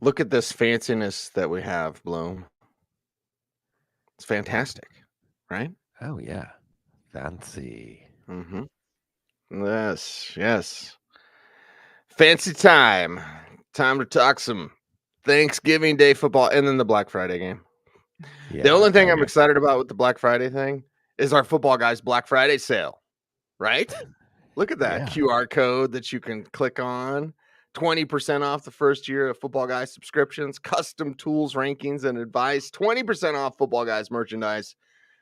Look at this fanciness that we have, Bloom. It's fantastic, right? Oh, yeah. Fancy. Mm-hmm. Yes. Fancy time. Time to talk some Thanksgiving Day football and then the Black Friday game. The Yeah. only thing Oh, I'm yeah. excited about with the Black Friday thing is our football guys Black Friday sale, right? Look at that Yeah. QR code that you can click on. 20% off the first year of Football Guys subscriptions, custom tools, rankings, and advice. 20% off Football Guys merchandise.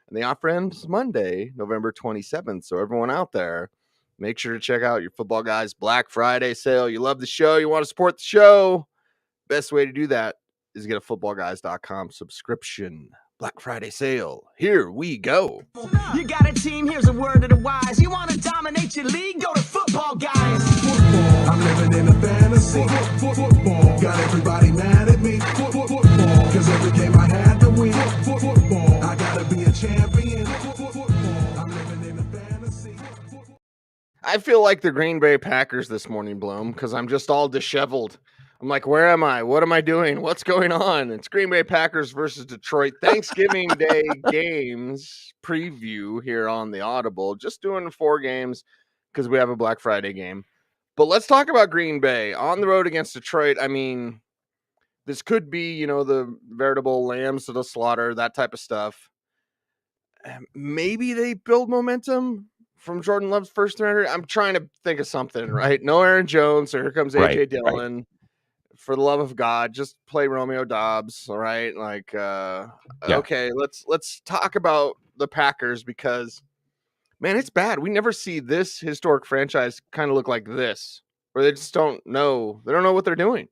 And the offer ends Monday, November 27th. So everyone out there, make sure to check out your Football Guys Black Friday sale. You love the show, you want to support the show. Best way to do that is get a footballguys.com subscription. Black Friday sale. Here we go. You got a team, here's a word to the wise. You want to dominate your league? Go to Football Guys. Football, I'm living in a fantasy. Football, got everybody mad at me. Football, cause every game I had to win. Football, I gotta be a champion. Football, I'm living in a fantasy. I feel like the Green Bay Packers this morning, Bloom, because I'm just all disheveled. I'm like, where am I? What am I doing? What's going on? It's Green Bay Packers versus Detroit Thanksgiving Day games preview here on the Audible. Just doing 4 games because we have a Black Friday game. But let's talk about Green Bay on the road against Detroit. I mean, this could be, the veritable lambs to the slaughter, that type of stuff. Maybe they build momentum from Jordan Love's first 300. I'm trying to think of something, right? No Aaron Jones, so here comes AJ Dillon. Right. For the love of God, just play Romeo Dobbs, all right? Like, okay, let's talk about the Packers because, man, it's bad. We never see this historic franchise kind of look like this, where they just don't know. They don't know what they're doing.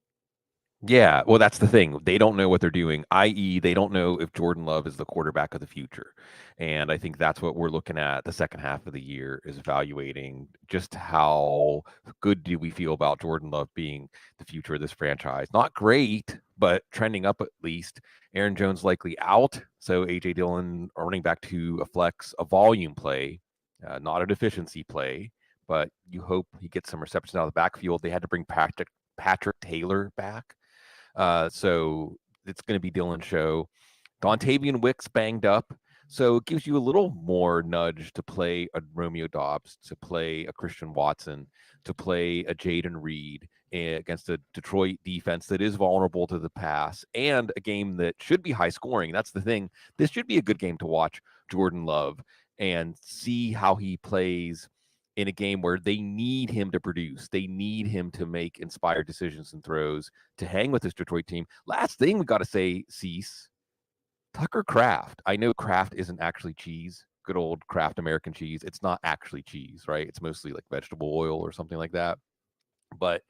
Yeah, well, that's the thing. They don't know what they're doing, i.e., they don't know if Jordan Love is the quarterback of the future. And I think that's what we're looking at the second half of the year is evaluating just how good do we feel about Jordan Love being the future of this franchise. Not great, but trending up at least. Aaron Jones likely out, so A.J. Dillon running back to a flex, a volume play, not a deficiency play, but you hope he gets some receptions out of the backfield. They had to bring Patrick Taylor back. So it's going to be Dillon's show. Dontavian Wicks banged up. So it gives you a little more nudge to play a Romeo Dobbs, to play a Christian Watson, to play a Jaden Reed against a Detroit defense that is vulnerable to the pass and a game that should be high scoring. That's the thing. This should be a good game to watch Jordan Love and see how he plays in a game where they need him to produce. They need him to make inspired decisions and throws to hang with this Detroit team. Last thing we got to say, Cease, Tucker Kraft. I know Kraft isn't actually cheese, good old Kraft American cheese. It's not actually cheese, right? It's mostly like vegetable oil or something like that. But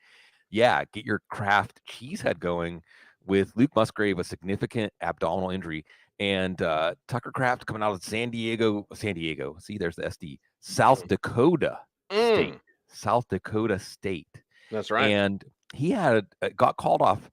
yeah, get your Kraft cheese head going with Luke Musgrave, a significant abdominal injury, and Tucker Kraft coming out of San Diego. See, there's the SD. South Dakota State. South Dakota State. That's right. And he got called off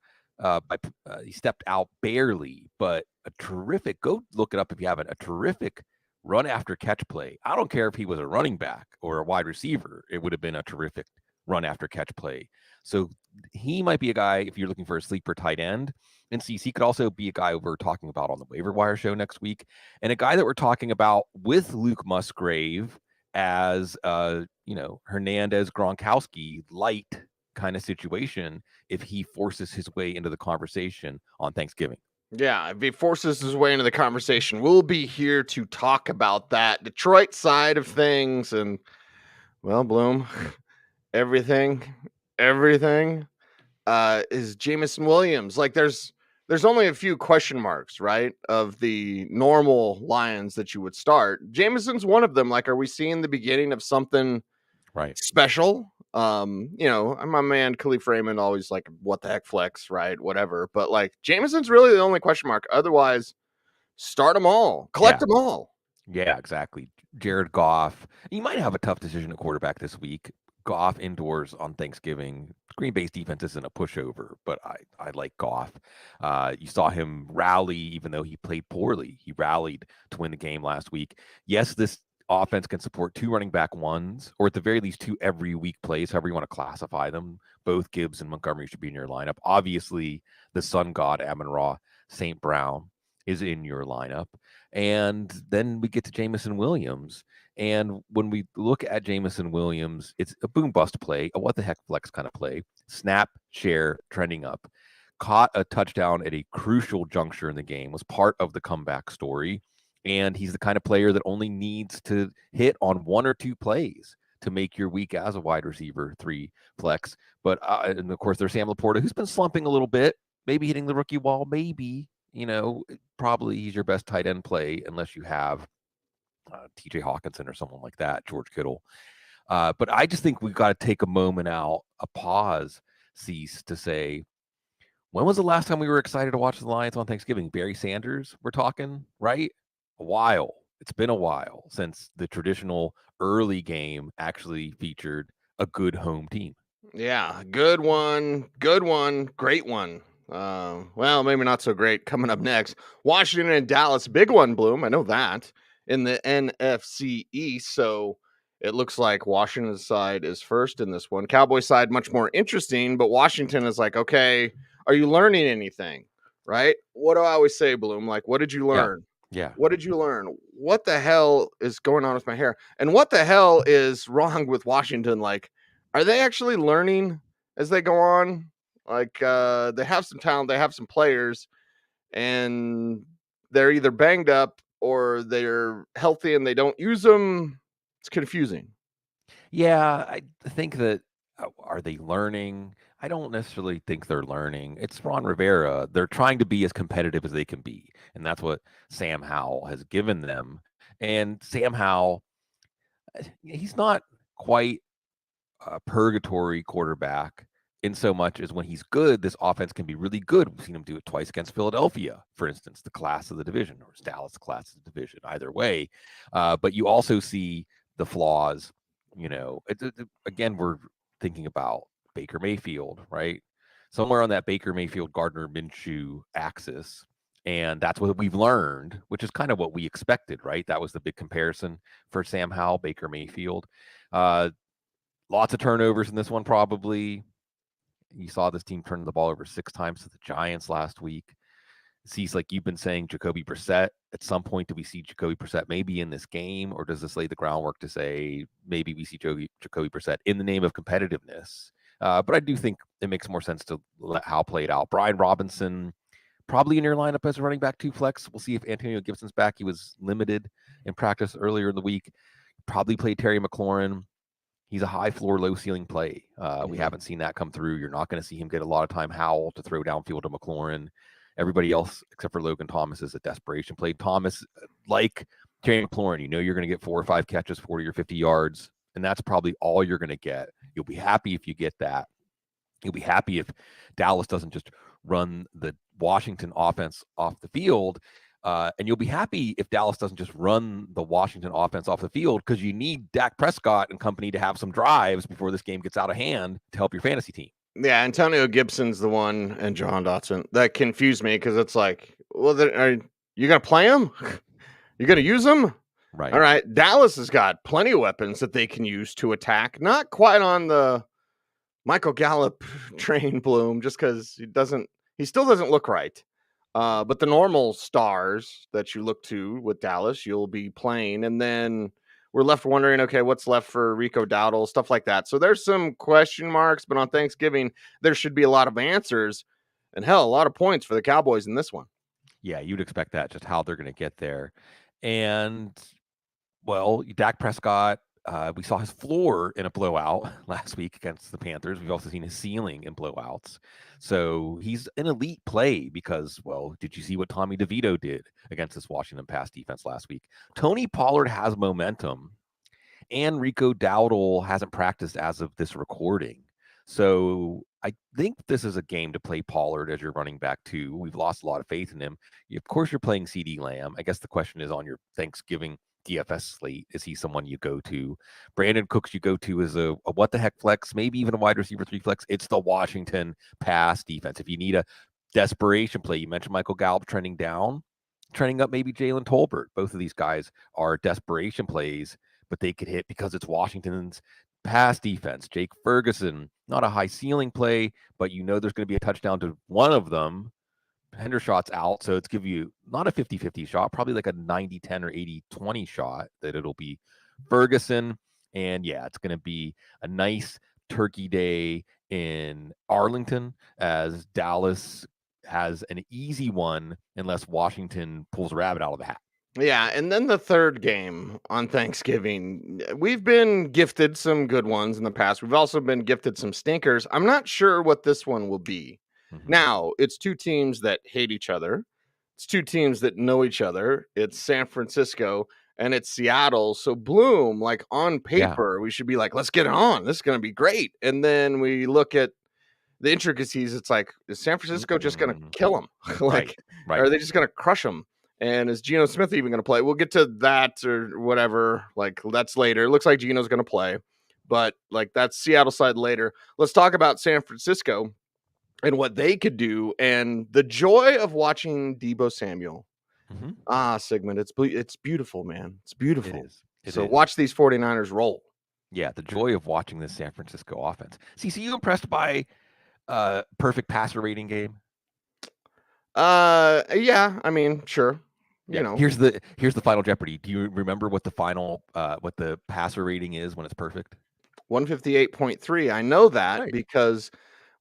he stepped out barely, but a terrific, go look it up if you haven't, a terrific run after catch play. I don't care if he was a running back or a wide receiver. It would have been a terrific run after catch play. So he might be a guy, if you're looking for a sleeper tight end, and CC could also be a guy we're talking about on the waiver wire show next week, and a guy that we're talking about with Luke Musgrave as Hernandez Gronkowski light kind of situation if he forces his way into the conversation on Thanksgiving. Yeah, if he forces his way into the conversation, we'll be here to talk about that Detroit side of things. And, well, Bloom, everything is Jameson Williams. Like, there's only a few question marks, right, of the normal Lions that you would start. Jameson's one of them. Like, are we seeing the beginning of something special? My man Khalif Raymond always like, what the heck flex, right? Whatever. But like Jameson's really the only question mark. Otherwise, start them all, collect them all. Yeah, exactly. Jared Goff. You might have a tough decision at quarterback this week. Goff indoors on Thanksgiving. Green Bay's defense isn't a pushover, but I like Goff. You saw him rally, even though he played poorly. He rallied to win the game last week. Yes, this offense can support 2 running back ones, or at the very least 2 every week plays, however you want to classify them. Both Gibbs and Montgomery should be in your lineup. Obviously, the sun god Amon-Ra St. Brown is in your lineup. And then we get to Jamison Williams. And when we look at Jamison Williams, it's a boom bust play, a what the heck flex kind of play. Snap, share, trending up. Caught a touchdown at a crucial juncture in the game, was part of the comeback story. And he's the kind of player that only needs to hit on 1 or 2 plays to make your week as a wide receiver 3 flex. But, and of course, there's Sam Laporta, who's been slumping a little bit, maybe hitting the rookie wall, maybe, probably he's your best tight end play unless you have TJ Hawkinson or someone like that, George Kittle. But I just think we've got to take a moment out, a pause, cease to say, when was the last time we were excited to watch the Lions on Thanksgiving? Barry Sanders, we're talking, right? A while. It's been a while since the traditional early game actually featured a good home team. Yeah, good one, great one. Well, maybe not so great. Coming up next, Washington and Dallas, big one, Bloom. I know that in the NFC East. So it looks like Washington's side is first in this one. Cowboys side much more interesting, but Washington is like, okay, are you learning anything? Right? What do I always say, Bloom? Like, what did you learn? Yeah. What did you learn? What the hell is going on with my hair? And what the hell is wrong with Washington? Like, are they actually learning as they go on? Like, they have some talent, they have some players, and they're either banged up or they're healthy and they don't use them. It's confusing. Yeah, I think that are they learning? I don't necessarily think they're learning. It's Ron Rivera. They're trying to be as competitive as they can be, and that's what Sam Howell has given them. And Sam Howell, he's not quite a purgatory quarterback in so much as when he's good, this offense can be really good. We've seen him do it twice against Philadelphia, for instance, the class of the division, or Dallas, the class of the division, either way. But you also see the flaws. Again, we're thinking about Baker Mayfield, right? Somewhere on that Baker Mayfield, Gardner Minshew axis. And that's what we've learned, which is kind of what we expected, right? That was the big comparison for Sam Howell, Baker Mayfield. Lots of turnovers in this one, probably. You saw this team turn the ball over 6 times to the Giants last week. Cecil, like you've been saying, Jacoby Brissett. At some point, do we see Jacoby Brissett maybe in this game, or does this lay the groundwork to say maybe we see Jacoby Brissett in the name of competitiveness? But I do think it makes more sense to let Hal play it out. Brian Robinson, probably in your lineup as a running back 2 flex. We'll see if Antonio Gibson's back. He was limited in practice earlier in the week. Probably played Terry McLaurin. He's a high floor, low ceiling play. We haven't seen that come through. You're not going to see him get a lot of time Howell to throw downfield to McLaurin. Everybody else, except for Logan Thomas, is a desperation play. Thomas, like Terry McLaurin, you're going to get 4 or 5 catches, 40 or 50 yards, and that's probably all you're going to get. You'll be happy if you get that. You'll be happy if Dallas doesn't just run the Washington offense off the field. And you'll be happy if Dallas doesn't just run the Washington offense off the field, because you need Dak Prescott and company to have some drives before this game gets out of hand to help your fantasy team. Yeah, Antonio Gibson's the one, and John Dotson. That confused me because it's like, well, are you going to play him? You going to use him? Right. All right. Dallas has got plenty of weapons that they can use to attack. Not quite on the Michael Gallup train, Bloom, just because he still doesn't look right. But the normal stars that you look to with Dallas, you'll be playing. And then we're left wondering, okay, what's left for Rico Dowdle, stuff like that. So there's some question marks, but on Thanksgiving, there should be a lot of answers. And hell, a lot of points for the Cowboys in this one. Yeah, you'd expect that, just how they're going to get there. And, well, Dak Prescott, we saw his floor in a blowout last week against the Panthers. We've also seen his ceiling in blowouts. So he's an elite play because, well, did you see what Tommy DeVito did against this Washington pass defense last week? Tony Pollard has momentum, and Rico Dowdle hasn't practiced as of this recording. So I think this is a game to play Pollard as your running back too. We've lost a lot of faith in him. Of course, you're playing CD Lamb. I guess the question is, on your Thanksgiving DFS slate, is he someone you go to? Brandon Cooks you go to as a what the heck flex, maybe even a wide receiver 3 flex. It's the Washington pass defense. If you need a desperation play, you mentioned Michael Gallup trending down. trending up maybe Jalen Tolbert. Both of these guys are desperation plays, but they could hit because it's Washington's pass defense. Jake Ferguson, not a high ceiling play, but you know there's going to be a touchdown to one of them. Hendershot's out, so it's give you not a 50-50 shot, probably like a 90-10 or 80-20 shot that it'll be Ferguson. And yeah, it's going to be a nice turkey day in Arlington as Dallas has an easy one unless Washington pulls a rabbit out of the hat. Yeah, and then the third game on Thanksgiving. We've been gifted some good ones in the past. We've also been gifted some stinkers. I'm not sure what this one will be. Now, it's two teams that hate each other. It's two teams that know each other. It's San Francisco and it's Seattle. So Bloom, like on paper, we should be like, let's get it on. This is going to be great. And then we look at the intricacies. It's like, is San Francisco just going to kill them? Like, Right. are they just going to crush them? And is Geno Smith even going to play? We'll get to that or whatever. Like, that's later. It looks like Geno's going to play, but like that's Seattle side later. Let's talk about San Francisco and what they could do and the joy of watching Deebo Samuel. Sigmund, it's beautiful, man. It's beautiful. It is. So watch these 49ers roll. Yeah, the joy of watching this San Francisco offense. Cecil, you impressed by perfect passer rating game? Yeah, I mean, sure. You know, here's the final Jeopardy. Do you remember what the final what the passer rating is when it's perfect? 158.3. I know that because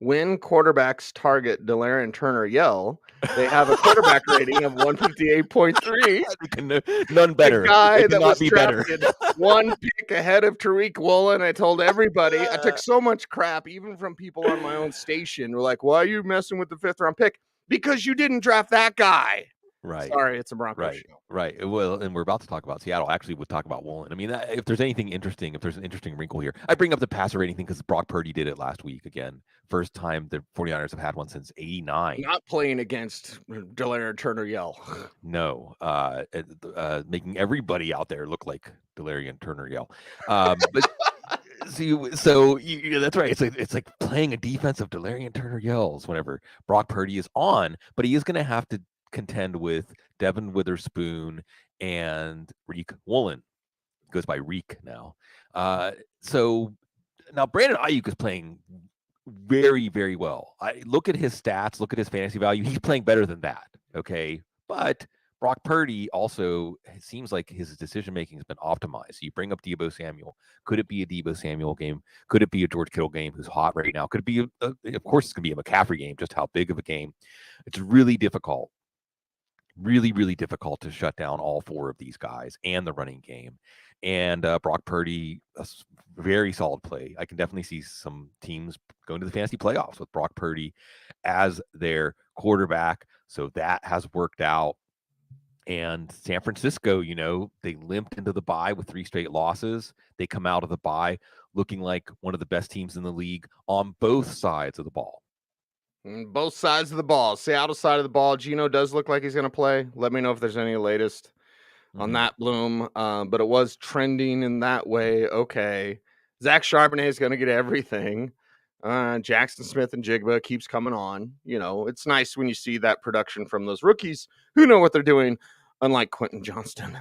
when quarterbacks target Delarian Turner Yell, they have a quarterback rating of 158.3. None better. The guy that was be better. drafted one pick ahead of Tariq Woolen. I told everybody, I took so much crap, even from people on my own station. We're like, why are you messing with the 5th round pick? Because you didn't draft that guy. Right. Sorry, it's a Broncos show. Right. Well, and we're about to talk about Seattle. Actually, we'll talk about Woolen. I mean, if there's anything interesting, if there's an interesting wrinkle here, I bring up the passer rating thing because Brock Purdy did it last week again. First time the 49ers have had one since '89. Not playing against Delarian Turner Yell. No, making everybody out there look like Delarian Turner Yell. But so that's right. It's like playing a defense of Delarian Turner Yells whenever Brock Purdy is on, but he is going to have to contend with Devin Witherspoon and Reek Woolen. Goes by Reek now. So now Brandon Ayuk is playing very, very well. I look at his stats, look at his fantasy value. He's playing better than that. Okay. But Brock Purdy also, it seems like his decision making has been optimized. So you bring up Deebo Samuel. Could it be a Deebo Samuel game? Could it be a George Kittle game who's hot right now? Could it be, of course, it's going to be a McCaffrey game, just how big of a game. It's really difficult. Really, really difficult to shut down all four of these guys and the running game. And Brock Purdy, a very solid play. I can definitely see some teams going to the fantasy playoffs with Brock Purdy as their quarterback. So that has worked out. And San Francisco, they limped into the bye with 3 straight losses. They come out of the bye looking like one of the best teams in the league on both sides of the ball. Both sides of the ball. Seattle side of the ball. Geno does look like he's going to play. Let me know if there's any latest on that, Bloom. But it was trending in that way. Okay. Zach Charbonnet is going to get everything. Jackson Smith and Jigba keeps coming on. It's nice when you see that production from those rookies who know what they're doing, unlike Quentin Johnston.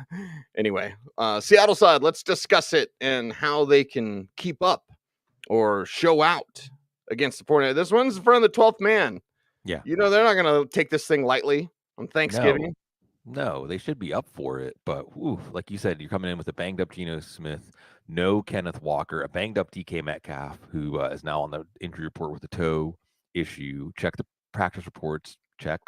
Anyway, Seattle side, let's discuss it and how they can keep up or show out against the 49ers. This one's in front of the 12th man. Yeah. They're not going to take this thing lightly on Thanksgiving. No, they should be up for it. But like you said, you're coming in with a banged up Geno Smith, no Kenneth Walker, a banged up DK Metcalf, who is now on the injury report with a toe issue. Check the practice reports. Check.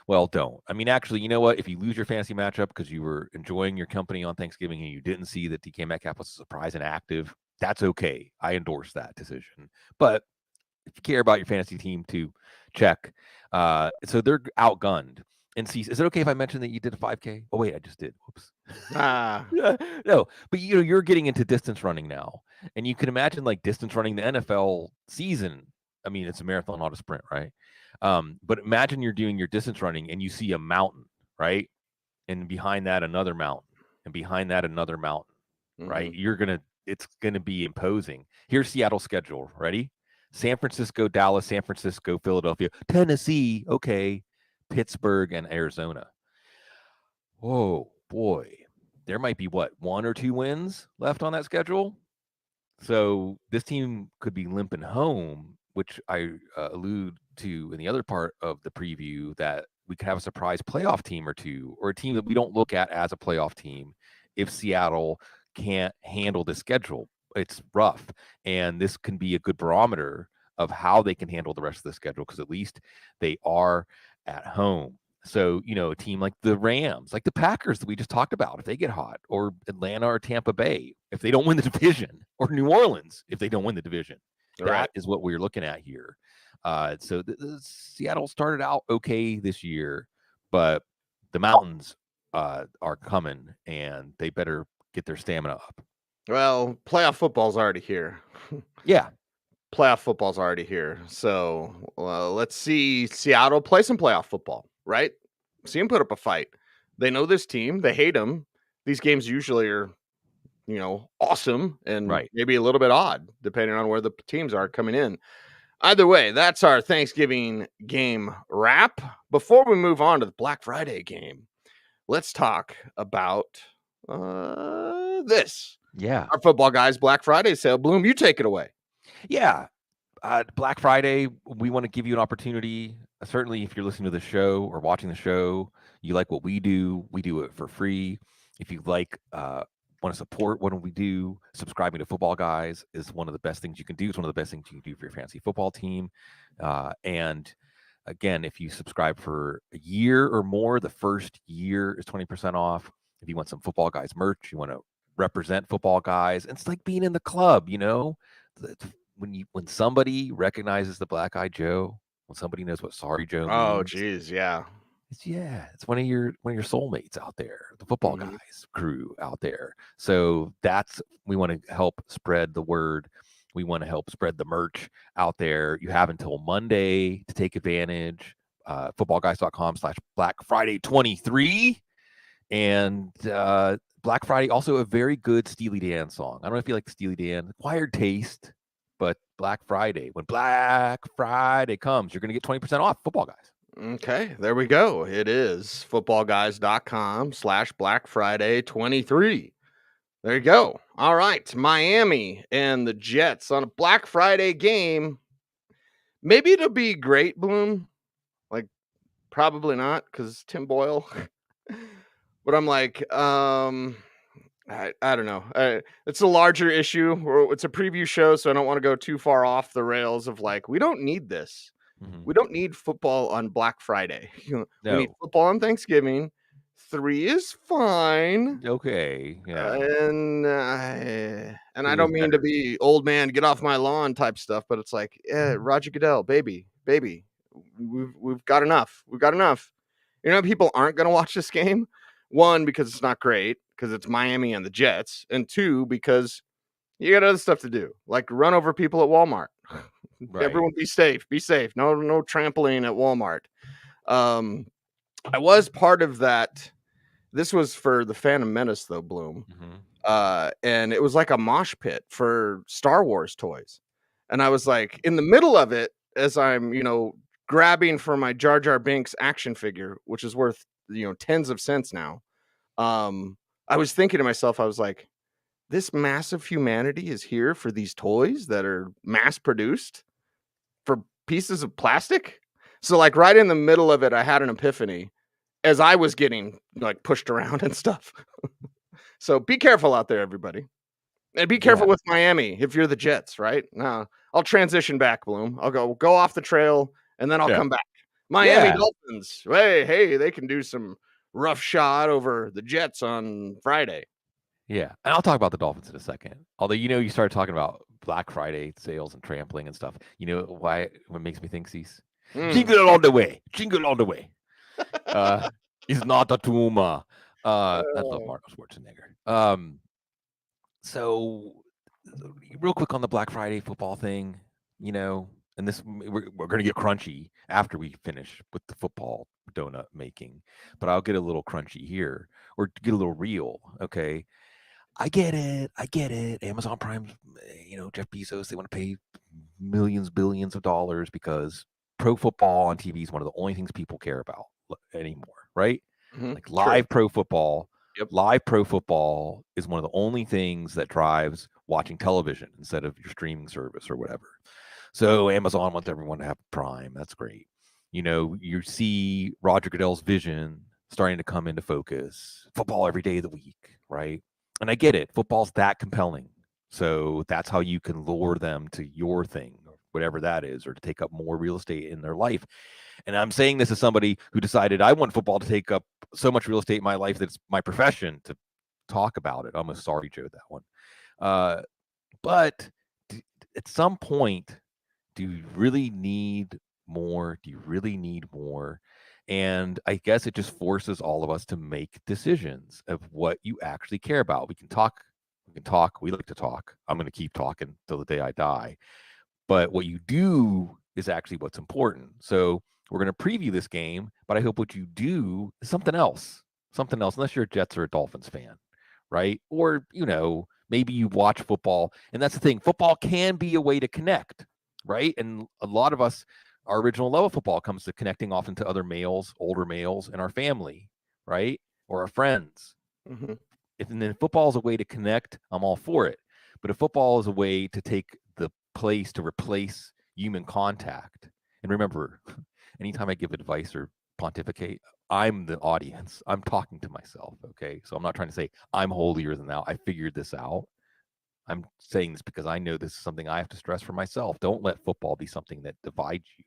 Well, don't. I mean, actually, you know what? If you lose your fantasy matchup because you were enjoying your company on Thanksgiving and you didn't see that DK Metcalf was a surprise and active, that's okay. I endorse that decision. But if you care about your fantasy team, to check. So they're outgunned. And see, is it okay if I mention that you did a 5K? Oh, wait, I just did. Whoops. No, but you're getting into distance running now. And you can imagine like distance running the NFL season. I mean, it's a marathon, not a sprint, right? But imagine you're doing your distance running and you see a mountain, right? And behind that, another mountain. And behind that, another mountain, right? It's going to be imposing. Here's Seattle's schedule. Ready? San Francisco, Dallas, San Francisco, Philadelphia, Tennessee, okay, Pittsburgh, and Arizona. Oh boy, there might be what, 1 or 2 wins left on that schedule. So this team could be limping home, which I allude to in the other part of the preview, that we could have a surprise playoff team or two, or a team that we don't look at as a playoff team if Seattle can't handle the schedule. It's rough, and this can be a good barometer of how they can handle the rest of the schedule, because at least they are at home. So, a team like the Rams, like the Packers that we just talked about, if they get hot, or Atlanta or Tampa Bay, if they don't win the division, or New Orleans, if they don't win the division, that is what we're looking at here. So Seattle started out okay this year, but the mountains are coming, and they better get their stamina up. Well, playoff football's already here. Yeah. Playoff football's already here. So let's see Seattle play some playoff football, right? See them put up a fight. They know this team. They hate them. These games usually are, awesome and Right. maybe a little bit odd, depending on where the teams are coming in. Either way, that's our Thanksgiving game wrap. Before we move on to the Black Friday game, let's talk about this. Yeah. Our Football Guys Black Friday sale. Bloom, you take it away. Yeah. Black Friday, we want to give you an opportunity. Certainly, if you're listening to the show or watching the show, you like what we do it for free. If you like, want to support what we do, subscribing to Football Guys is one of the best things you can do. It's one of the best things you can do for your fantasy football team. And again, if you subscribe for a year or more, the first year is 20% off. If you want some Football Guys merch, you want to represent Football Guys, it's like being in the club, when somebody recognizes the Black Eyed Joe, when somebody knows what Sorry Joe means. Oh, geez, yeah. It's one of your soulmates out there, the Football Guys crew out there. So we want to help spread the word. We want to help spread the merch out there. You have until Monday to take advantage. Footballguys.com/Black Friday 23. And Black Friday, also a very good Steely Dan song. I don't know if you like Steely Dan, acquired taste, but Black Friday, when Black Friday comes, you're going to get 20% off Football Guys. Okay, there we go. It is footballguys.com/Black Friday 23. There you go. All right, Miami and the Jets on a Black Friday game. Maybe it'll be great, Bloom. Like, probably not, because Tim Boyle. But I'm like, I don't know. It's a larger issue. It's a preview show, so I don't want to go too far off the rails of like, we don't need this. Mm-hmm. We don't need football on Black Friday. No. We need football on Thanksgiving. 3 is fine. Okay. Yeah. And I don't mean to be old man, get off my lawn type stuff, but it's like, Roger Goodell, baby, we've got enough. We've got enough. People aren't going to watch this game. 1, because it's not great, because it's Miami and the Jets, and 2, because you got other stuff to do, like run over people at Walmart. Right. Everyone be safe. No trampling at Walmart. I was part of that. This was for the Phantom Menace, though, Bloom. Mm-hmm. And it was like a mosh pit for Star Wars toys. And I was like, in the middle of it, as I'm, grabbing for my Jar Jar Binks action figure, which is worth, tens of cents now. I was thinking to myself, I was like, this massive humanity is here for these toys that are mass produced for pieces of plastic. So like right in the middle of it, I had an epiphany as I was getting like pushed around and stuff. So be careful out there, everybody. And be careful with Miami if you're the Jets, right? Now I'll transition back, Bloom. I'll go off the trail and then I'll come back. Miami Dolphins. Hey, they can do some rough shot over the Jets on Friday. Yeah, and I'll talk about the Dolphins in a second. Although, you started talking about Black Friday sales and trampling and stuff. You know why? What makes me think, Cecil? Jingle all the way. It's not a tumor. I love Arnold Schwarzenegger. So, real quick on the Black Friday football thing, and this we're going to get crunchy after we finish with the football donut making, but I'll get a little crunchy here, or get a little real, okay? I get it. Amazon Prime, Jeff Bezos, they want to pay millions, billions of dollars because pro football on TV is one of the only things people care about anymore, right? Like live pro football. Yep. Live pro football is one of the only things that drives watching television instead of your streaming service or whatever. So Amazon wants everyone to have Prime. That's great. You see Roger Goodell's vision starting to come into focus. Football every day of the week, right? And I get it. Football's that compelling. So that's how you can lure them to your thing, or whatever that is, or to take up more real estate in their life. And I'm saying this as somebody who decided I want football to take up so much real estate in my life that it's my profession to talk about it. Almost sorry, Joe, that one. But at some point, do you really need more? Do you really need more? And I guess it just forces all of us to make decisions of what you actually care about. We can talk. We like to talk. I'm going to keep talking till the day I die. But what you do is actually what's important. So we're going to preview this game, but I hope what you do is something else, unless you're a Jets or a Dolphins fan, right? Or, maybe you watch football. And that's the thing. Football can be a way to connect, right? And a lot of us, our original love of football comes to connecting often to other males, older males in our family, right? Or our friends. Mm-hmm. And then football is a way to connect, I'm all for it. But if football is a way to take the place to replace human contact, and remember, anytime I give advice or pontificate, I'm the audience. I'm talking to myself, okay? So I'm not trying to say I'm holier than thou. I figured this out. I'm saying this because I know this is something I have to stress for myself. Don't let football be something that divides you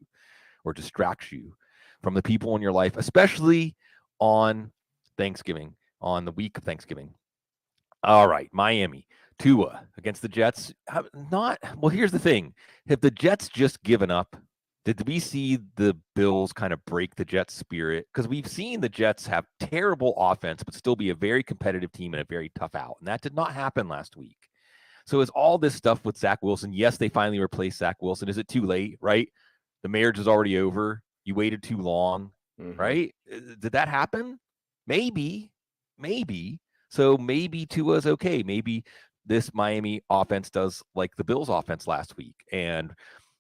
or distracts you from the people in your life, especially on Thanksgiving, on the week of Thanksgiving. All right, Miami, Tua against the Jets. Well, here's the thing. Have the Jets just given up? Did we see the Bills kind of break the Jets' spirit? Because we've seen the Jets have terrible offense, but still be a very competitive team and a very tough out. And that did not happen last week. So is all this stuff with Zach Wilson? Yes, they finally replaced Zach Wilson. Is it too late, right? The marriage is already over. You waited too long, right? Did that happen? Maybe. So maybe Tua's okay. Maybe this Miami offense does like the Bills offense last week and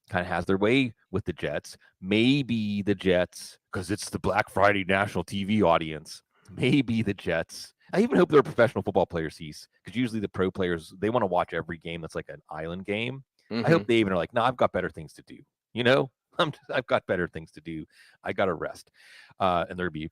kind of has their way with the Jets. Maybe the Jets, because it's the Black Friday national TV audience, maybe the Jets. I even hope they're professional football players, because usually the pro players, they want to watch every game that's like an island game. I hope they even are like, no, I've got better things to do. I've got better things to do. I got to rest. And they'll be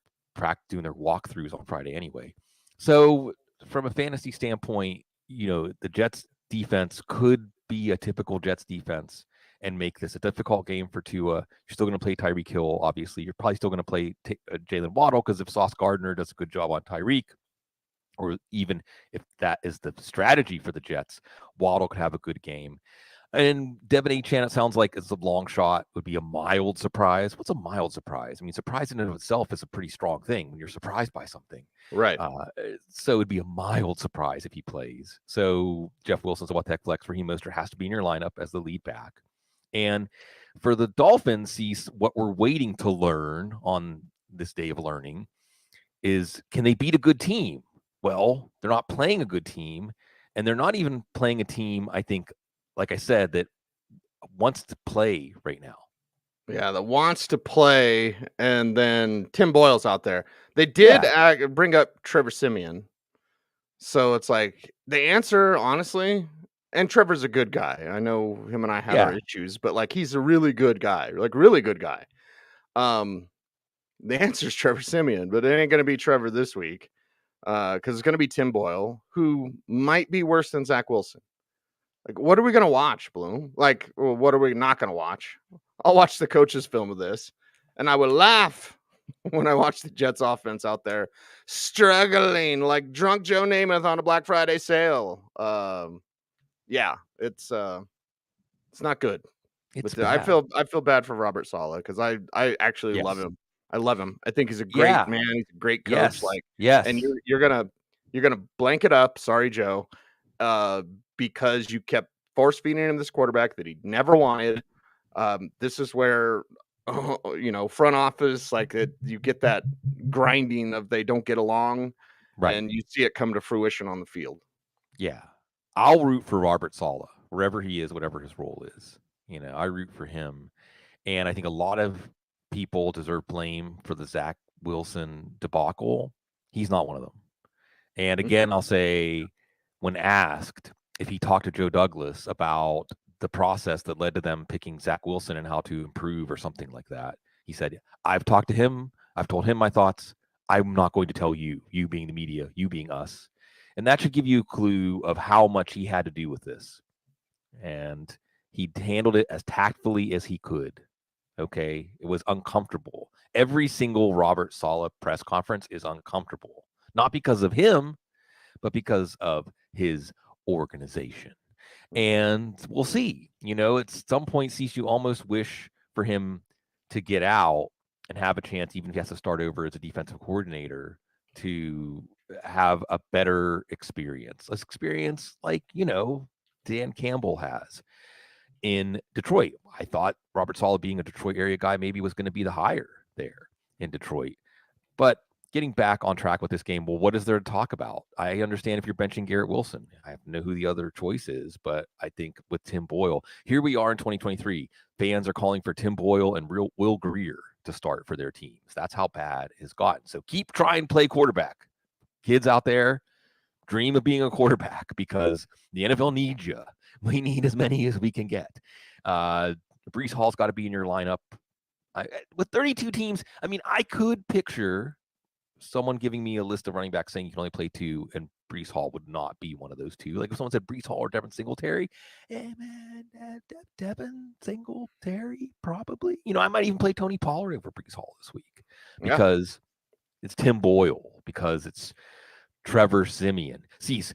doing their walkthroughs on Friday anyway. So from a fantasy standpoint, the Jets defense could be a typical Jets defense and make this a difficult game for Tua. You're still going to play Tyreek Hill, obviously. You're probably still going to play Jalen Waddle, because if Sauce Gardner does a good job on Tyreek, or even if that is the strategy for the Jets, Waddle could have a good game. And Devin Achane, it sounds like it's a long shot, would be a mild surprise. What's a mild surprise? I mean, surprise in and of itself is a pretty strong thing when you're surprised by something. Right. So it'd be a mild surprise if he plays. So Jeff Wilson's a what-the-heck flex. Raheem Mostert has to be in your lineup as the lead back. And for the Dolphins, see what we're waiting to learn on this day of learning is, can they beat a good team? Well, they're not playing a good team, and they're not even playing a team, I think, like I said, that wants to play right now. Yeah, that wants to play, and then Tim Boyle's out there. They did bring up Trevor Siemian. So it's like the answer, honestly, and Trevor's a good guy. I know him and I have our issues, but like he's a really good guy, like really good guy. The answer is Trevor Siemian, but it ain't going to be Trevor this week because it's going to be Tim Boyle, who might be worse than Zach Wilson. Like, what are we going to watch, Bloom? Like, well, what are we not going to watch? I'll watch the coach's film of this, and I would laugh when I watch the Jets offense out there struggling like drunk Joe Namath on a Black Friday sale. Yeah, it's not good. I feel bad for Robert Saleh because I actually love him. I love him. I think he's a great man. He's a great coach. And you're gonna blank it up. Sorry, Joe. Because you kept force feeding him this quarterback that he never wanted. This is where front office, like you get that grinding of they don't get along, right? And you see it come to fruition on the field. Yeah, I'll root for Robert Saleh wherever he is, whatever his role is. I root for him, and I think a lot of people deserve blame for the Zach Wilson debacle, he's not one of them. And again, I'll say, when asked if he talked to Joe Douglas about the process that led to them picking Zach Wilson and how to improve or something like that, he said, I've talked to him. I've told him my thoughts. I'm not going to tell you being the media, you being us. And that should give you a clue of how much he had to do with this. And he handled it as tactfully as he could. Okay. It was uncomfortable. Every single Robert Saleh press conference is uncomfortable, not because of him, but because of his organization. And we'll see. At some point, Cecil, you almost wish for him to get out and have a chance, even if he has to start over as a defensive coordinator, to have a better experience. Less experience like, Dan Campbell has in Detroit. I thought Robert Saleh, being a Detroit area guy, maybe was going to be the hire there in Detroit. But getting back on track with this game, well, what is there to talk about? I understand if you're benching Garrett Wilson. I have to know who the other choice is, but I think with Tim Boyle, here we are in 2023. Fans are calling for Tim Boyle and Will Greer to start for their teams. That's how bad it's gotten. So keep trying to play quarterback. Kids out there, dream of being a quarterback, because the NFL needs you. We need as many as we can get. Breece Hall's got to be in your lineup. With 32 teams, I could picture someone giving me a list of running backs saying you can only play 2, and Breece Hall would not be one of those 2. Like if someone said Breece Hall or Devin Singletary, Devin Singletary, probably. I might even play Tony Pollard over Breece Hall this week because it's Tim Boyle, because it's Trevor Siemian. Cease,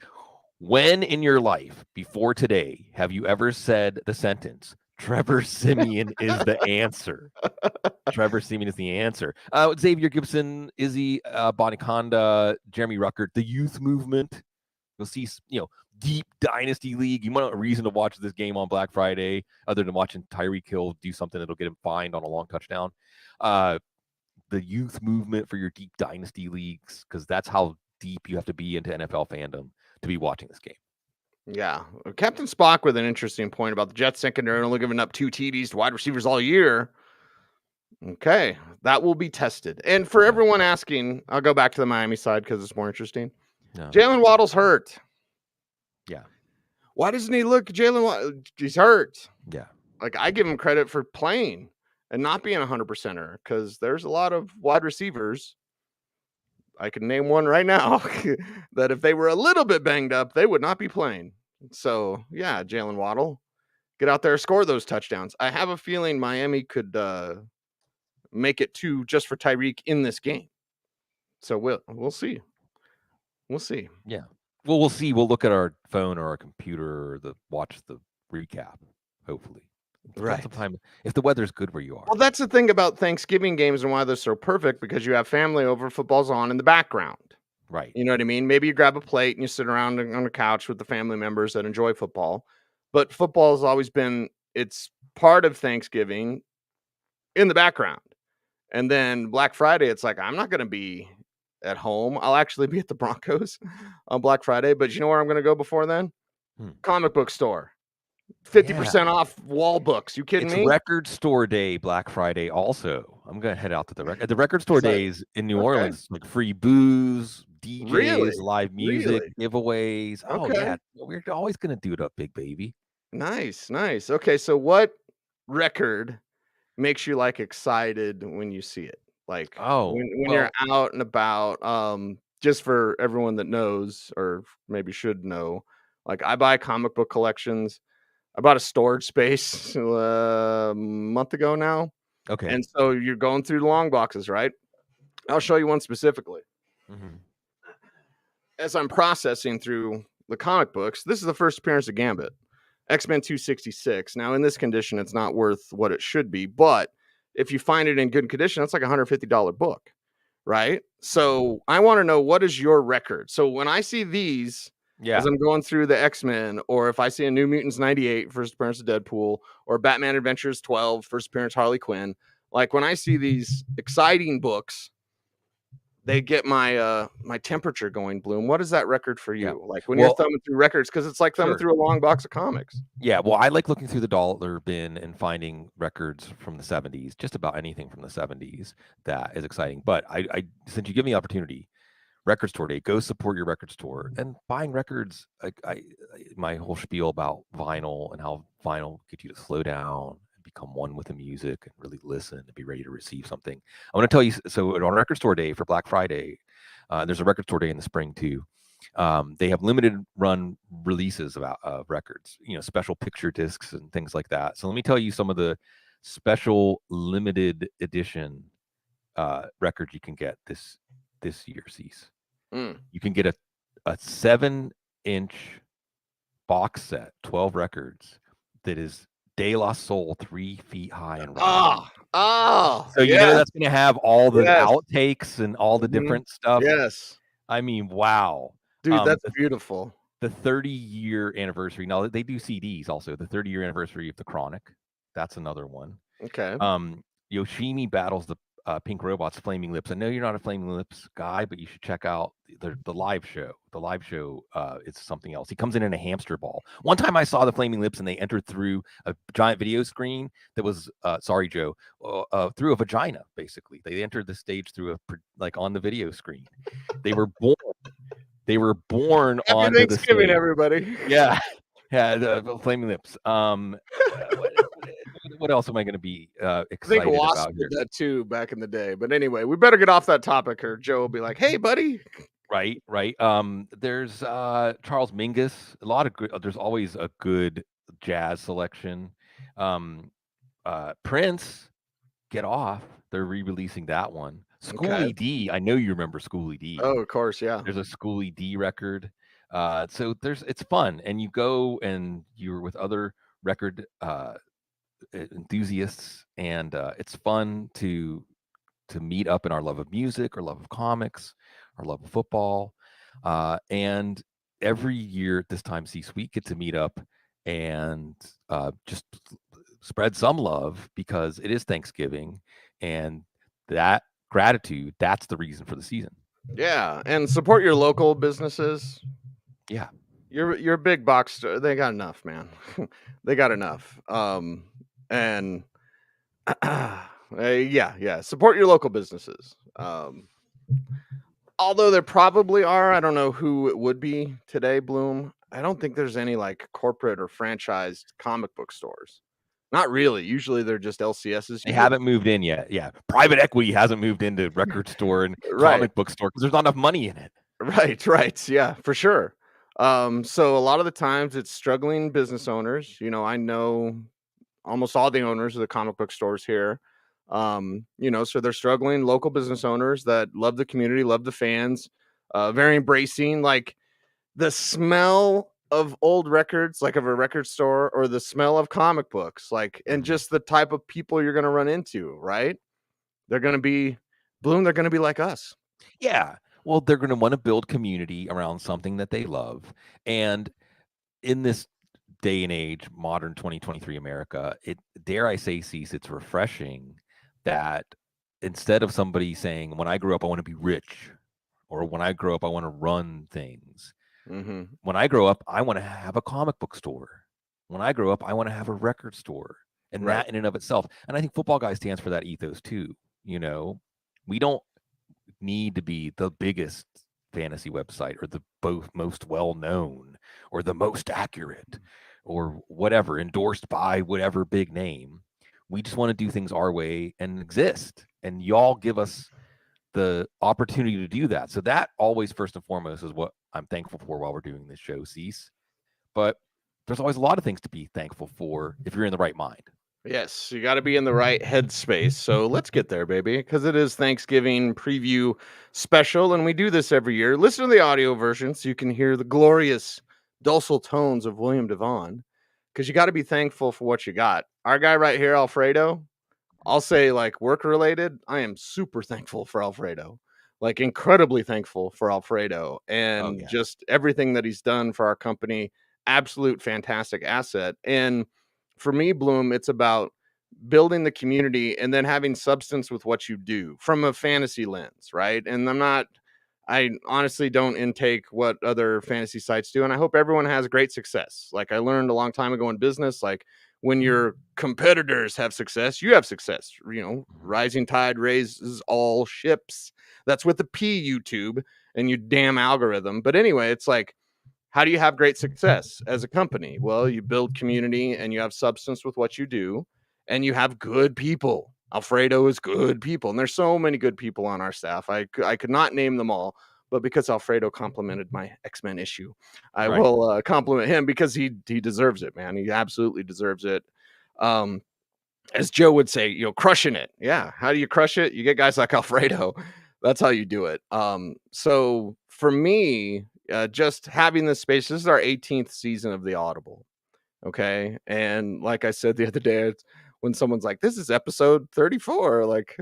when in your life before today have you ever said the sentence, Trevor Siemian is the answer? Trevor Siemian is the answer. Xavier Gibson, Izzy Boniconda, Jeremy Ruckert, the youth movement. You'll see, deep dynasty league. You want a reason to watch this game on Black Friday other than watching Tyreek Hill do something that'll get him fined on a long touchdown. The youth movement for your deep dynasty leagues, because that's how deep you have to be into NFL fandom to be watching this game. Yeah. Captain Spock with an interesting point about the Jets secondary only giving up 2 TDs to wide receivers all year. Okay. That will be tested. And for everyone asking, I'll go back to the Miami side because it's more interesting. No. Jalen Waddle's hurt. Yeah. Why doesn't he look Jalen Waddle? He's hurt. Yeah. Like, I give him credit for playing and not being 100%er, because there's a lot of wide receivers. I can name one right now that if they were a little bit banged up, they would not be playing. So, yeah, Jalen Waddle, get out there, score those touchdowns. I have a feeling Miami could make it 2 just for Tyreek in this game. So we'll see. We'll see. Yeah. Well, we'll see. We'll look at our phone or our computer or watch the recap, hopefully. Right. Sometime, if the weather's good where you are. Well, that's the thing about Thanksgiving games and why they're so perfect, because you have family over, football's on in the background. Right. You know what I mean? Maybe you grab a plate and you sit around on a couch with the family members that enjoy football. But football has always been, it's part of Thanksgiving in the background. And then Black Friday, it's like, I'm not going to be at home. I'll actually be at the Broncos on Black Friday. But you know where I'm going to go before then? Comic book store. 50% off wall books. You kidding me? It's Record Store Day, Black Friday also. I'm going to head out to the Record Store Days in New Orleans. Like free booze, DJs, live music, giveaways. Oh, yeah. We're always going to do it up, big baby. Nice. Okay, so what record makes you like excited when you see it? Like when you're out and about, just for everyone that knows or maybe should know, like I buy comic book collections. I bought a storage space a month ago now. Okay. And so you're going through the long boxes, right? I'll show you one specifically. Mm-hmm. As I'm processing through the comic books, this is the first appearance of Gambit, X-Men 266. Now, in this condition, it's not worth what it should be, but if you find it in good condition, that's like a $150 book, right? So I want to know, what is your record? So when I see these, as I'm going through the X-Men, or if I see a New Mutants 98, first appearance of Deadpool, or Batman Adventures 12, first appearance Harley Quinn, like when I see these exciting books they get my my temperature going, Bloom. What is that record for you? Yeah. Like when you're Well, thumbing through records, because it's like thumbing sure. through a long box of comics. Yeah, well, I like looking through the dollar bin and finding records from the 70s, just about anything from the 70s that is exciting. But I since you give me the opportunity, record store day, go support your record store. And buying records, my whole spiel about vinyl and how vinyl gets you to slow down and become one with the music and really listen and be ready to receive something. I want to tell you, so on record store day for Black Friday, there's a record store day in the spring too. They have limited run releases of records, special picture discs and things like that. So let me tell you some of the special limited edition records you can get this year, Cease. You can get a 7-inch box set, 12 records, that is De La Soul 3 feet high and rising. So yeah. that's going to have all the Yes. outtakes and all the different stuff. Yes. I mean, wow. Dude, that's beautiful. The 30-year anniversary. Now they do CDs also. The 30-year anniversary of the Chronic. That's another one. Okay. Yoshimi battles the Pink Robots, Flaming Lips. I know you're not a Flaming Lips guy, but you should check out the live show. The live show is something else. He comes in a hamster ball. One time I saw the Flaming Lips and they entered through a giant video screen that was, sorry, Joe, through a vagina, basically. They entered the stage through on the video screen. They were born Happy on Thanksgiving, everybody. Yeah. Yeah, the Flaming Lips. What else am I going to be excited I think Wasp about here? did that too back in the day. But anyway, we better get off that topic, or Joe will be like, "Hey, buddy." Right. There's Charles Mingus. A lot of good. There's always a good jazz selection. Prince, Get Off. They're re-releasing that one. Schoolie D. I know you remember Schoolie D. Oh, of course, yeah. There's a Schoolie D record. So it's fun, and you go and you're with other record enthusiasts, and it's fun to meet up in our love of music, our love of comics, our love of football, and every year at this time, C-Suite get to meet up and just spread some love, because it is Thanksgiving, and that gratitude, that's the reason for the season. Yeah, and support your local businesses. Yeah. Your big box store, they got enough, man. They got enough. And yeah, support your local businesses. Although there probably are, I don't know who it would be today, Bloom. I don't think there's any like corporate or franchised comic book stores. Not really. Usually they're just LCSs. They haven't moved in yet. Yeah. Private equity hasn't moved into record store and Right. comic book store because there's not enough money in it. Right. Yeah, for sure. So a lot of the times it's struggling business owners. I know almost all the owners of the comic book stores here. So they're struggling, local business owners that love the community, love the fans, very embracing, like the smell of old records, like of a record store, or the smell of comic books, like, and just the type of people you're going to run into, right? They're going to be Bloom. They're going to be like us. Yeah. Well, they're going to want to build community around something that they love. And in this day and age, modern 2023 America, dare I say, Cease, it's refreshing that instead of somebody saying, when I grow up, I want to be rich, or when I grow up, I want to run things. Mm-hmm. When I grow up, I want to have a comic book store. When I grow up, I want to have a record store. And Right. that in and of itself. And I think Football Guy stands for that ethos too. We don't need to be the biggest fantasy website, or the most well-known, or the most accurate, or whatever, endorsed by whatever big name. We just want to do things our way and exist. And y'all give us the opportunity to do that. So that always, first and foremost, is what I'm thankful for while we're doing this show, Cease. But there's always a lot of things to be thankful for if you're in the right mind. Yes, you got to be in the right headspace. So let's get there, baby, because it is Thanksgiving preview special, and we do this every year. Listen to the audio version so you can hear the glorious dulcet tones of William Devon, because you got to be thankful for what you got. Our guy right here, Alfredo, I'll say, like, work related, I am super thankful for Alfredo, like incredibly thankful for Alfredo, and just everything that he's done for our company. Absolute fantastic asset. And for me, Bloom, it's about building the community and then having substance with what you do from a fantasy lens, right? And I honestly don't intake what other fantasy sites do, and I hope everyone has great success. Like I learned a long time ago in business, like when your competitors have success, you have success. You know, rising tide raises all ships. That's with the P, YouTube, and your damn algorithm. But anyway, it's like, how do you have great success as a company? Well, you build community and you have substance with what you do, and you have good people. Alfredo is good people, and there's so many good people on our staff. I could not name them all, but because Alfredo complimented my X-Men issue, I Right. will compliment him because he deserves it, man. He absolutely deserves it. As Joe would say, you know, crushing it. Yeah. How do you crush it? You get guys like Alfredo. That's how you do it. So for me, just having this space, this is our 18th season of the Audible. Okay. And like I said the other day, it's when someone's like, this is episode 34, like,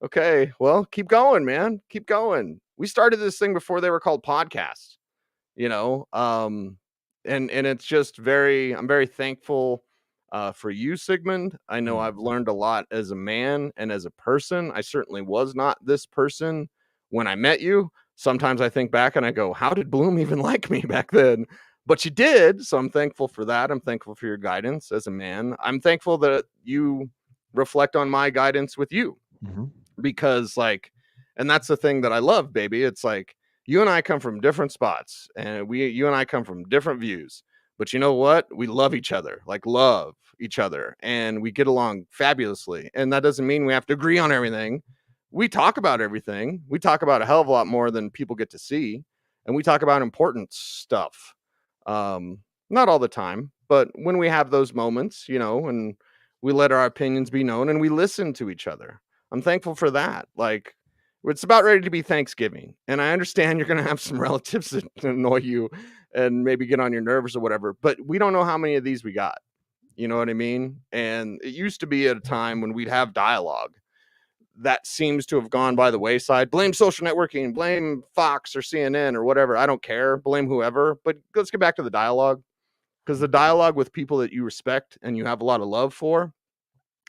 okay, well, keep going, man. Keep going. We started this thing before they were called podcasts, you know. And it's just I'm very thankful for you, Sigmund. I know I've learned a lot as a man and as a person. I certainly was not this person when I met you. Sometimes I think back and I go, how did Bloom even like me back then? But you did, so I'm thankful for that. I'm thankful for your guidance as a man. I'm thankful that you reflect on my guidance with you, because like, and that's the thing that I love, baby. It's like you and I come from different spots, and you and I come from different views, but you know what? We love each other, and we get along fabulously. And that doesn't mean we have to agree on everything. We talk about everything. We talk about a hell of a lot more than people get to see, and we talk about important stuff. Not all the time, but when we have those moments, you know, and we let our opinions be known and we listen to each other. I'm thankful for that. Like, it's about ready to be Thanksgiving, and I understand you're going to have some relatives that annoy you and maybe get on your nerves or whatever, but we don't know how many of these we got. You know what I mean? And it used to be at a time when we'd have dialogue. That seems to have gone by the wayside. Blame social networking, blame Fox or CNN or whatever. I don't care. Blame whoever. But let's get back to the dialogue, because the dialogue with people that you respect and you have a lot of love for,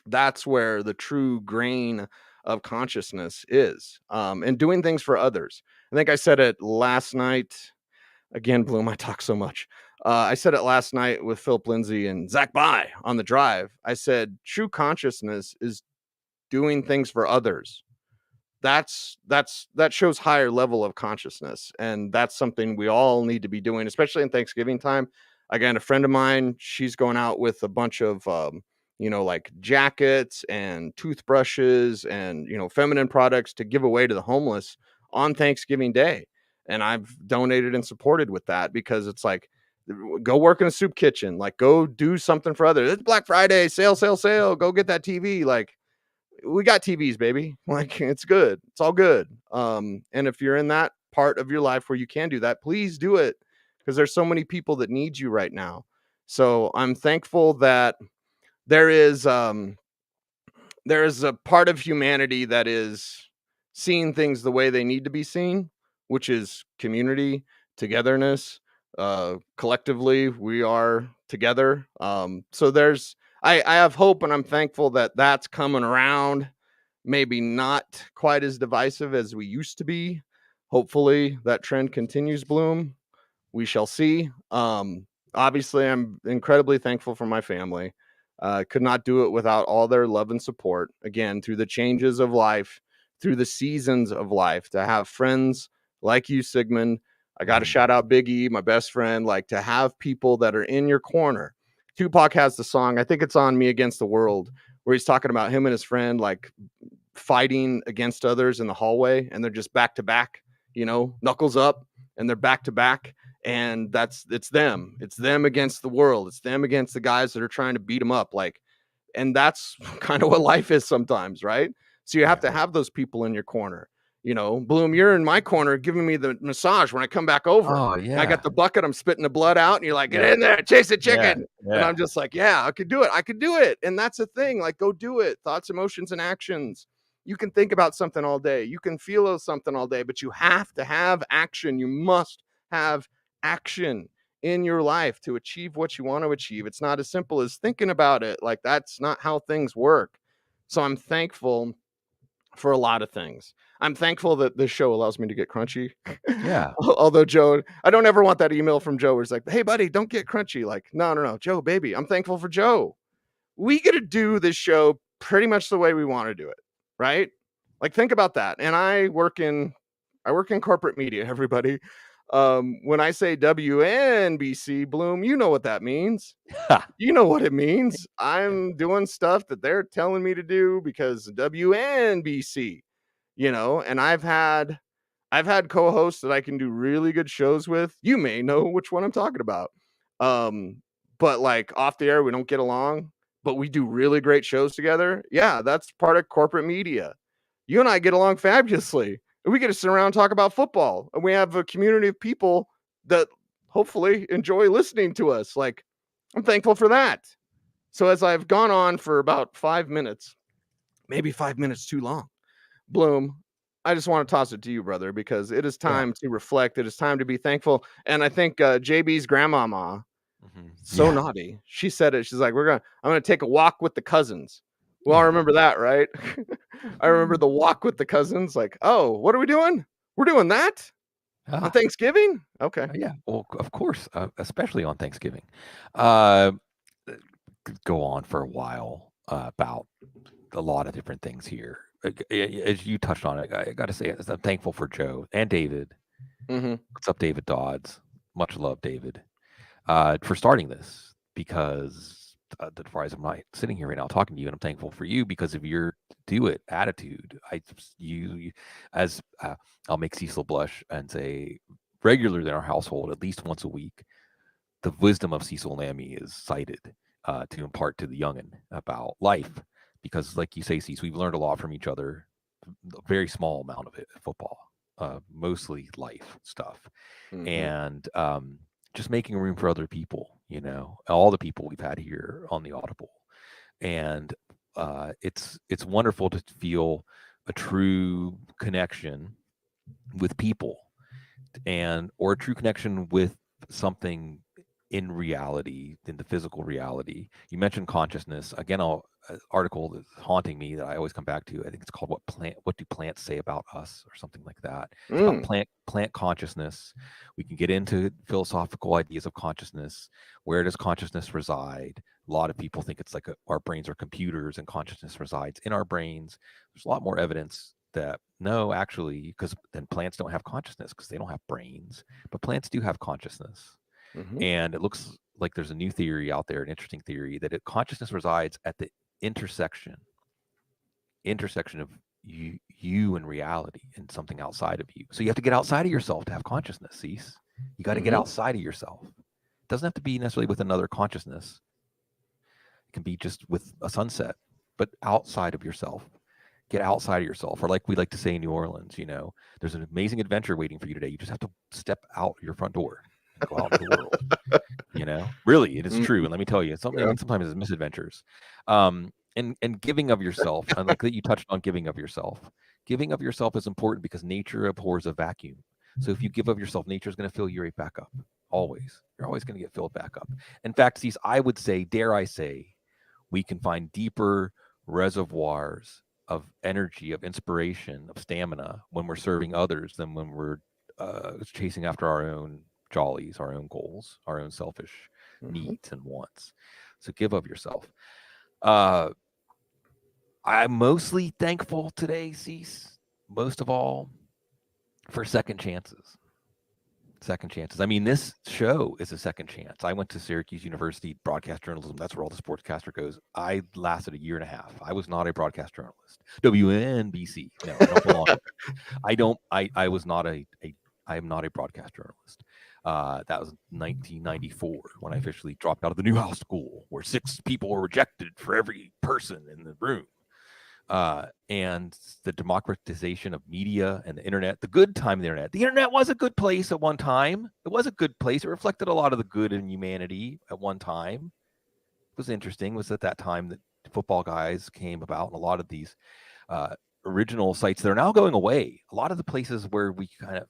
that's where the true grain of consciousness is. And doing things for others. I think I said it last night. Again, Bloom, I talk so much. I said it last night with Philip Lindsay and Zach By on the drive. I said, true consciousness is doing things for others. That shows higher level of consciousness, and that's something we all need to be doing, especially in Thanksgiving time. Again, a friend of mine, she's going out with a bunch of you know, like jackets and toothbrushes and, you know, feminine products to give away to the homeless on Thanksgiving Day. And I've donated and supported with that, because it's like, go work in a soup kitchen, like go do something for others. It's Black Friday, sale, go get that TV. Like, we got TVs, baby. Like, it's good. It's all good. And if you're in that part of your life where you can do that, please do it, because there's so many people that need you right now. So I'm thankful that there is a part of humanity that is seeing things the way they need to be seen, which is community, togetherness. Collectively, we are together. So I have hope, and I'm thankful that that's coming around. Maybe not quite as divisive as we used to be. Hopefully that trend continues, Bloom. We shall see. Obviously, I'm incredibly thankful for my family. Could not do it without all their love and support. Again, through the changes of life, through the seasons of life, to have friends like you, Sigmund. I got to shout out Big E, my best friend. Like, to have people that are in your corner. Tupac has the song, I think it's on Me Against the World, where he's talking about him and his friend, like, fighting against others in the hallway, and they're just back to back, you know, knuckles up, and they're back to back. And it's them against the world. It's them against the guys that are trying to beat them up. Like, and that's kind of what life is sometimes, right? So you have to have those people in your corner. You know, Bloom, you're in my corner giving me the massage when I come back over. Oh, I got the bucket, I'm spitting the blood out, and you're like, get in there, chase the chicken. And I'm just like, yeah, I could do it. And that's the thing, like, go do it. Thoughts, emotions, and actions. You can think about something all day. You can feel something all day, but you have to have action. You must have action in your life to achieve what you want to achieve. It's not as simple as thinking about it. Like, that's not how things work. So I'm thankful for a lot of things. I'm thankful that this show allows me to get crunchy. Yeah. Although Joe, I don't ever want that email from Joe where it's like, hey buddy, don't get crunchy. Like, no, Joe, baby, I'm thankful for Joe. We get to do this show pretty much the way we want to do it, right? Like, think about that. And I work in corporate media, everybody. When I say WNBC, Bloom, you know what that means. You know what it means. I'm doing stuff that they're telling me to do because WNBC, and I've had co-hosts that I can do really good shows with. You may know which one I'm talking about. But like off the air, we don't get along, but we do really great shows together. Yeah, that's part of corporate media. You and I get along fabulously. We get to sit around and talk about football. And we have a community of people that hopefully enjoy listening to us. Like, I'm thankful for that. So as I've gone on for about 5 minutes, maybe 5 minutes too long, Bloom, I just want to toss it to you, brother, because it is time to reflect. It is time to be thankful. And I think JB's grandmama, naughty. She said it. She's like, I'm going to take a walk with the cousins. Well, I remember that, right? I remember the walk with the cousins. Like, oh, what are we doing? We're doing that on Thanksgiving? Okay. Yeah. Well, of course, especially on Thanksgiving. Go on for a while about a lot of different things here. As you touched on it, I got to say, I'm thankful for Joe and David. What's up, David Dodds? Much love, David, for starting this, because the prize, I'm not sitting here right now talking to you, and I'm thankful for you because of your do it attitude. I'll make Cecil blush and say, regular in our household, at least once a week, the wisdom of Cecil Lammey is cited to impart to the youngin about life. Because, like you say, Cecil, we've learned a lot from each other. A very small amount of it, football, mostly life stuff, and just making room for other people. All the people we've had here on the Audible, and it's wonderful to feel a true connection with people, or a true connection with something in reality, in the physical reality. You mentioned consciousness again. Article that's haunting me that I always come back to. I think it's called "What Do Plants Say About Us?" or something like that. It's about plant consciousness. We can get into philosophical ideas of consciousness. Where does consciousness reside? A lot of people think it's like our brains are computers and consciousness resides in our brains. There's a lot more evidence that no, actually, because then plants don't have consciousness because they don't have brains, but plants do have consciousness. And it looks like there's a new theory out there, an interesting theory, that consciousness resides at the intersection of you and reality and something outside of you. So you have to get outside of yourself to have consciousness. Cease. You got to get outside of yourself. It doesn't have to be necessarily with another consciousness. It can be just with a sunset, but outside of yourself. Get outside of yourself. Or like we like to say in New Orleans, there's an amazing adventure waiting for you today. You just have to step out your front door and go out into the world. Really, it is true. And let me tell you, sometimes it's misadventures. And giving of yourself, and like that you touched on giving of yourself. Giving of yourself is important because nature abhors a vacuum. So if you give of yourself, nature is going to fill you right back up. Always. You're always going to get filled back up. In fact, I would say, dare I say, we can find deeper reservoirs of energy, of inspiration, of stamina when we're serving others than when we're chasing after our own jollies, our own goals, our own selfish needs and wants. So give of yourself. I'm mostly thankful today, Cease, most of all, for second chances. I mean, this show is a second chance. I went to Syracuse University broadcast journalism. That's where all the sportscaster goes. I lasted a year and a half. I was not a broadcast journalist. WNBC. No, I don't belong. I was not I am not a broadcast journalist. That was 1994 when I officially dropped out of the Newhouse School, where 6 people were rejected for every person in the room. And the democratization of media and the internet, the good time of the internet. The internet was a good place at one time. It was a good place. It reflected a lot of the good in humanity at one time. It was interesting. It was at that time that Football Guys came about, and a lot of these original sites that are now going away. A lot of the places where we kind of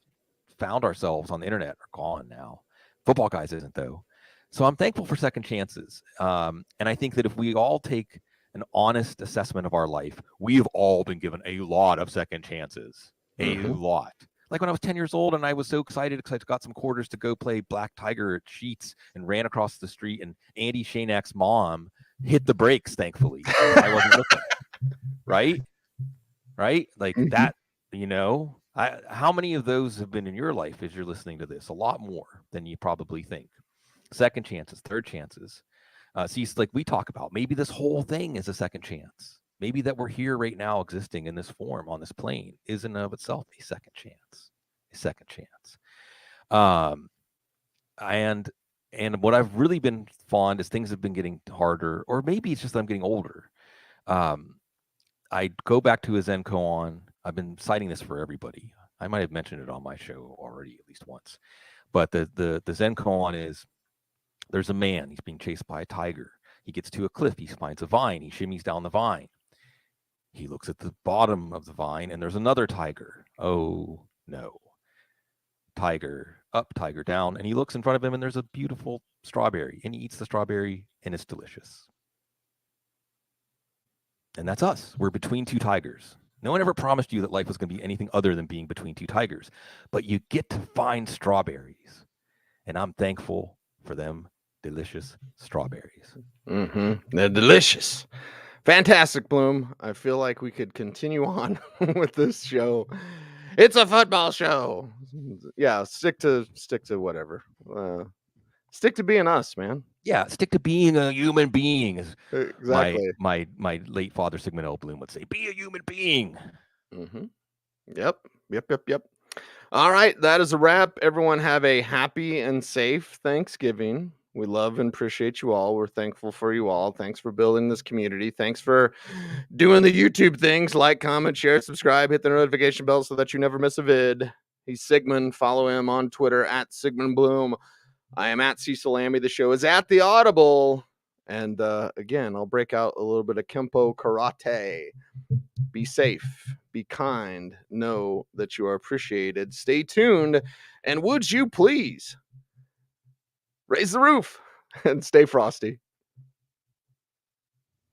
found ourselves on the internet are gone now. Football Guys isn't, though. So I'm thankful for second chances. And I think that if we all take an honest assessment of our life, we've all been given a lot of second chances. A lot. Like when I was 10 years old and I was so excited because I got some quarters to go play Black Tiger at Sheets and ran across the street, and Andy Shanak's mom hit the brakes, thankfully. I wasn't looking. Right? Like that, how many of those have been in your life as you're listening to this? A lot more than you probably think. Second chances, third chances. See, it's like we talk about, maybe this whole thing is a second chance. Maybe that we're here right now existing in this form on this plane is in and of itself a second chance. And what I've really been fond is things have been getting harder, or maybe it's just that I'm getting older. I go back to a Zen koan. I've been citing this for everybody. I might have mentioned it on my show already at least once. But the Zen koan is, there's a man. He's being chased by a tiger. He gets to a cliff. He finds a vine. He shimmies down the vine. He looks at the bottom of the vine, and there's another tiger. Oh, no. Tiger up, tiger down. And he looks in front of him, and there's a beautiful strawberry. And he eats the strawberry, and it's delicious. And that's us. We're between two tigers. No one ever promised you that life was going to be anything other than being between two tigers. But you get to find strawberries. And I'm thankful for them delicious strawberries. They're delicious. Fantastic, Bloom. I feel like we could continue on with this show. It's a football show. Yeah, stick to whatever. Stick to being us, man. Yeah, stick to being a human being. Exactly. My late father Sigmund L. Bloom would say, "Be a human being." Yep. All right, that is a wrap. Everyone have a happy and safe Thanksgiving. We love and appreciate you all. We're thankful for you all. Thanks for building this community. Thanks for doing the YouTube things. Like, comment, share, subscribe, hit the notification bell so that you never miss a vid. He's Sigmund. Follow him on Twitter at Sigmund Bloom. I am at Cecil Lammey. The show is at the Audible. And again, I'll break out a little bit of Kempo Karate. Be safe. Be kind. Know that you are appreciated. Stay tuned. And would you please raise the roof and stay frosty.